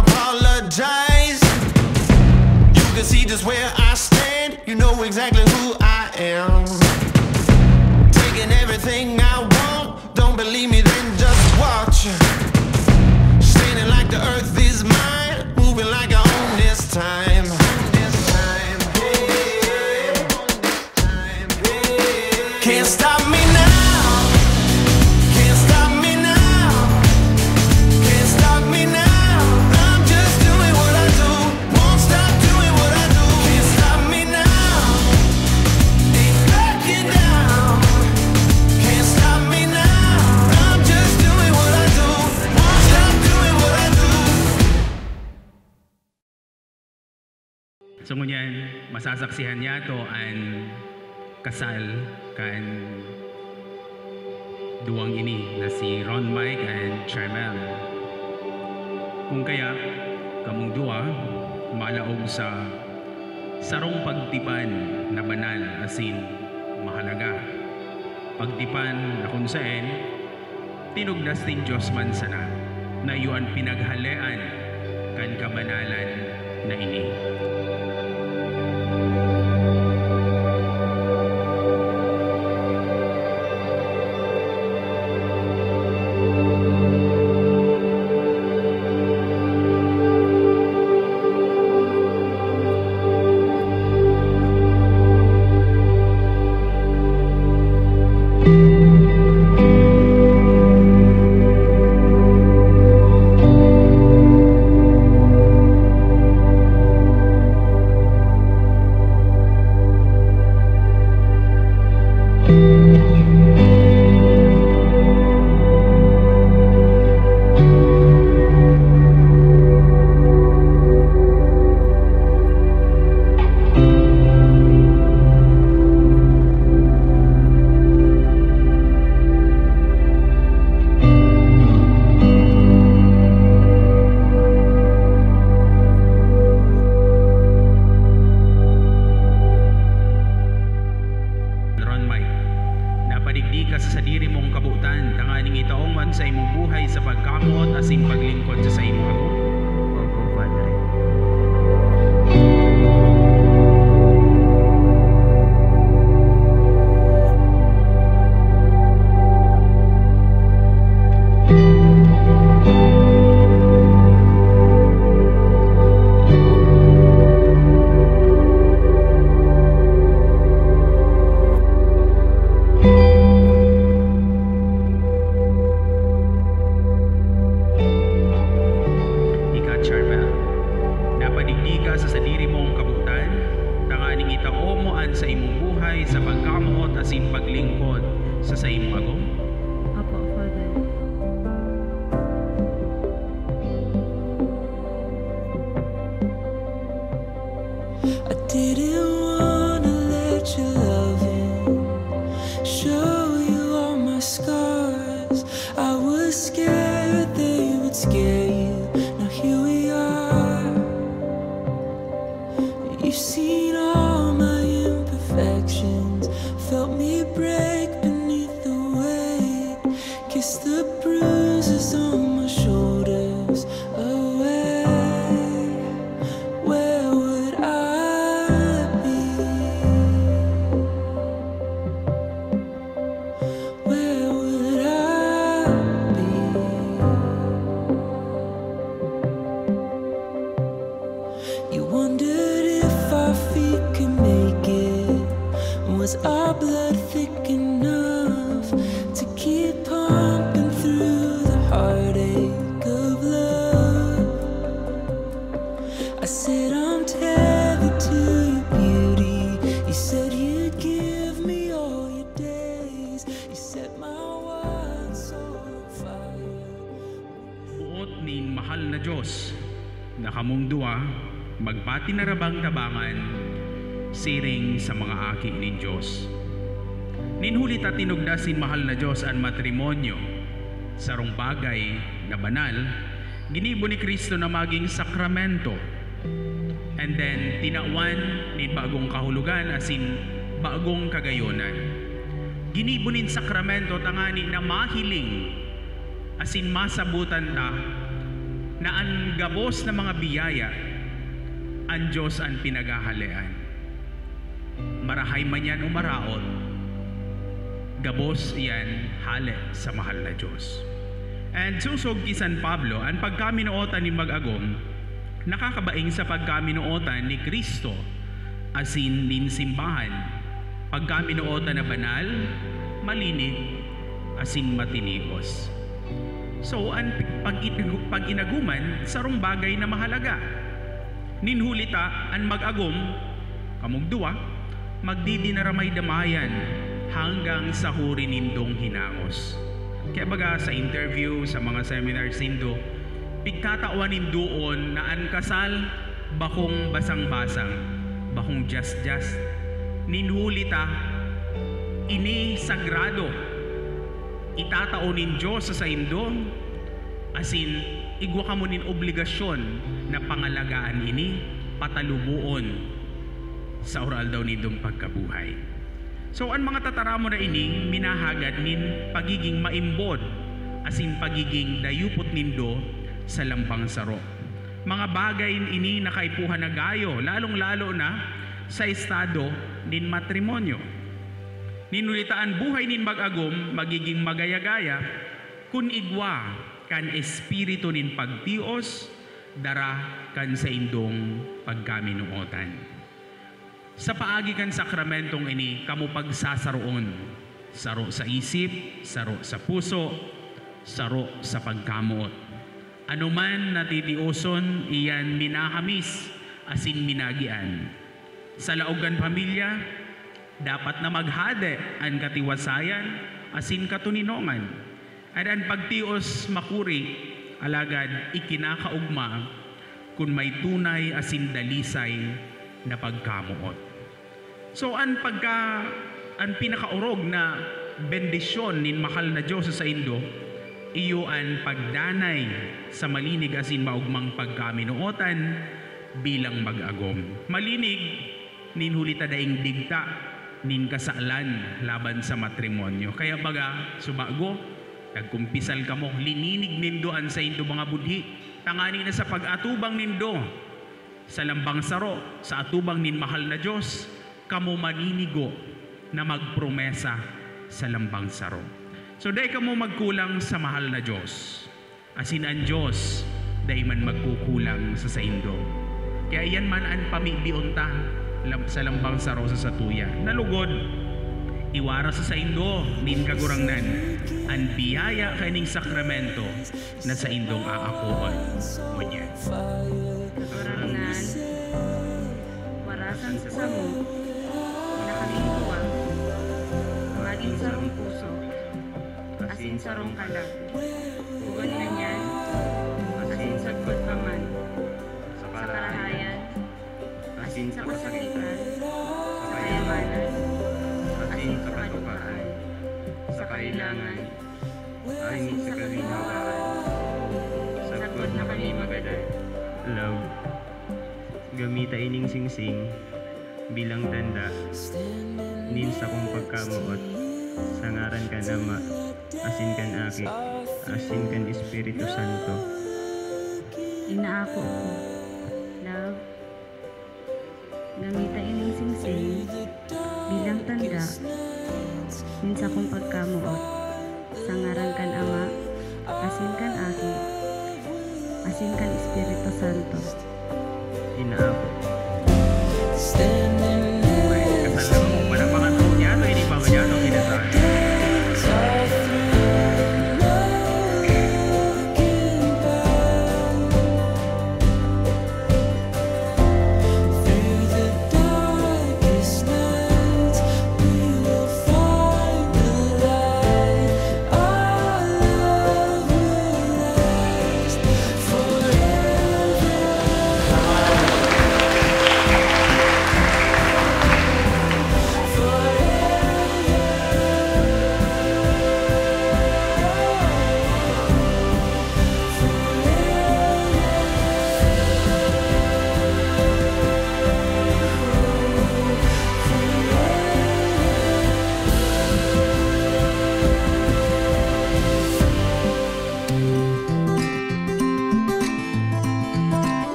apologize. You can see just where I stand. You know exactly who I am. Taking everything I want. Don't believe me, then just watch. Standing like the earth is mine. Moving like I own this time. Can't stop me now. Can't stop me now. Can't stop me now. I'm just doing what I do. Won't stop doing what I do. Can't stop me now. Ain't backing down. Can't stop me now. I'm just doing what I do. Won't stop doing what I do. So ngunyan, masasaksihan niya to ang kasal kan duwang ini na si Ron Mike and Charmel. Kung kaya kamong duwa malaog sa sarong pagtipan na banal asin mahalaga. Pagtipan na kung saan tinugdas tin Diyos man sana na iyon pinaghalean kan kabanalan na ini. Tinarabang-tabangan siring sa mga aki ni Diyos. Ninhulit at tinugdasin mahal na Diyos ang matrimonyo sarong bagay na banal, ginibo ni Kristo na maging sakramento. And then tinawan ni bagong kahulugan asin bagong kagayonan. Ginibo nin sakramento tangani na mahiling asin masabutan ta na ang gabos na mga biyaya, ang Diyos ang pinagahalian. Marahay man yan o maraot, gabos yan hali sa mahal na Diyos. And susog ki San Pablo, ang pagkaminuotan ni mag-agom, nakakabaing sa pagkaminuotan ni Kristo, asin nin simbahan. Pagkaminuotan na banal, malinig, asin matinios. So, ang pag-inaguman, sarong bagay na mahalaga. Ninhulita, ang mag-agom, kamugduwa, magdidinaramay damayan hanggang sa huri nindong hinaos. Kaya baga sa interview, sa mga seminars nindo, pigkatawan nindoon na ang kasal, bakong basang-basang, bakong just-just, ninhulita, ini sagrado, itataunin Diyos sa indo, asin igwa ka mo nin obligasyon na pangalagaan ini, patalubuon sa oral daw nindong pagkabuhay. So ang mga tataramo na ini, minahagad nin pagiging maimbod, asin pagiging dayupot nindo sa lambang saro. Mga bagay ini nakaipuhan na gayo, lalong-lalo na sa estado nin matrimonyo. Ninulitaan buhay nin mag-agom, magiging magaya-gaya, kun igwa kan espiritu nin pagtios, dara kan sa indong pagkaminuotan. Sa paagi kan sakramentong ini, kamo pagsasaroon, saro sa isip, saro sa puso, saro sa pagkamot. Ano man natitiuson, iyan minahamis, asin minagian. Sa laogan pamilya, dapat na maghade ang katiwasayan, asin katuninongan. At ang pagtios makuri, alagad ikinakaugma, kung may tunay asin dalisay na pagkamuot. So ang pinakaurog na bendisyon nin mahal na Diyos sa indo, iyo ang pagdanay sa malinig asin maugmang pagkaminuotan bilang mag-agom. Malinig nin hulita daing digta nin kasalan laban sa matrimonyo. Kaya baga subago, nagkumpisal kamo, lininig nindoan sa indo mga budhi, tangani na sa pag-atubang nindo sa lambang saro, sa atubang nin mahal na Diyos, kamo maninigo na magpromesa sa lambang saro. So dahil kamo magkulang sa mahal na Diyos, asin ang Diyos dahil man magkukulang sa saindo. Kaya yan man ang pamibionta sa lambang saro sa satuya. Nalugod, iwara sa saindo, nin kagurangnan, ang biyaya kaning sakramento na sa indong aakuon. Ngunyan. Kagurangnan, warasan sa samo, nakalingkuwang, maging sarong puso, asin sarong kalag, buwan na niyan, asin sagpot paman, sa karahayan, asin sa kasakitan, sa kayamanan, asin sa kalupaan, sa kailangan, asin sa kalinawaan, sagpot na kami magadan. Love, gamita ining singsing bilang tanda nin sa kong pagkamuot, sa ngaran kan Ama, asin kan Aki, asin kan Espiritu Santo. Inaako ko, love, gamita ining singsing bilang tanda nin sa kong pagkamuot, sa ngaran kan Ama, asin kan Aki, asin kan Espiritu Santo. Inaako. Kasal mo, walang mga niya, no, hindi pa ba niya, no, kinasal.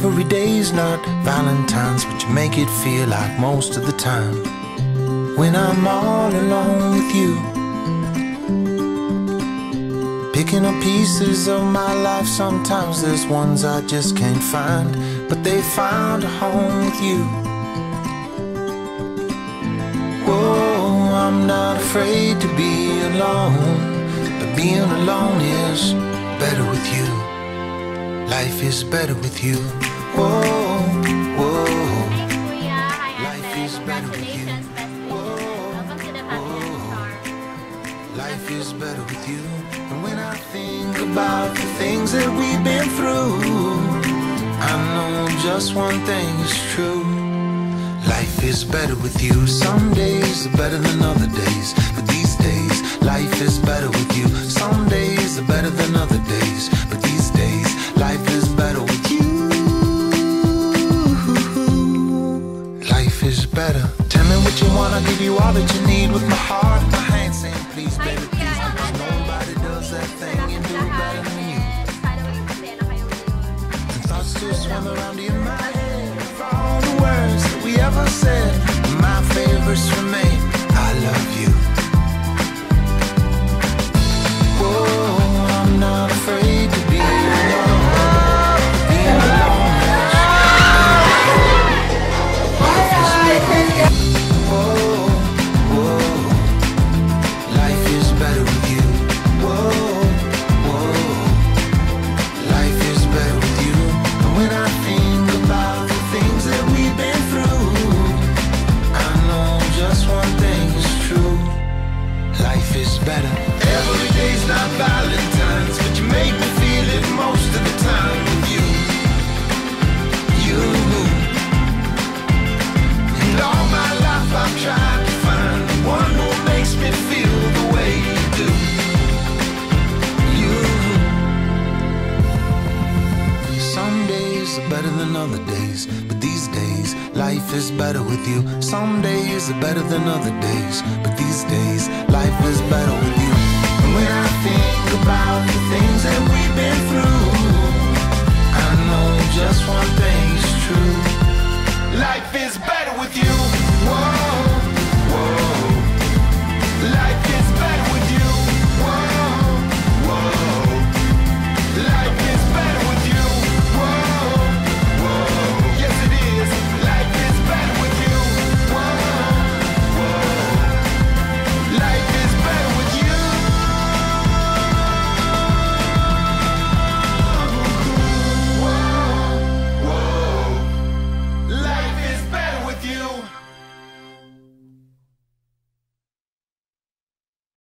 Every day's not Valentine's, but you make it feel like most of the time. When I'm all alone with you, picking up pieces of my life, sometimes there's ones I just can't find, but they found a home with you. Whoa, I'm not afraid to be alone, but being alone is better with you. Life is better with you. Whoa, whoa. Life is better with you. Life is better with you. And when I think about the things that we've been through, I know just one thing is true. Life is better with you. Some days are better than other days, but these days life is better with you. Some days are better than other days, but these days life is better with you. Life is better. Tell me what you want, I'll give you all that you need. With my heart in my hand saying please baby please, because nobody does that thing you do better than you. And thoughts still swim around in my head of all the words that we ever said. My favorites remain, I love you. Whoa, I'm not afraid to be alone. Being alone is better with you. Whoa, whoa. Life is better with you. Whoa, whoa. Life is better with you. And when I think about the things that we've been through, I know just one thing is true. Life is better. Every day's not Valentine's, but you make me feel it most of the time with you. You. And all my life I've tried to find the one who makes me feel the way you do. You. Some days are better than other days, but these days life is better with you. Some days are better than other days, but these days life is better with you.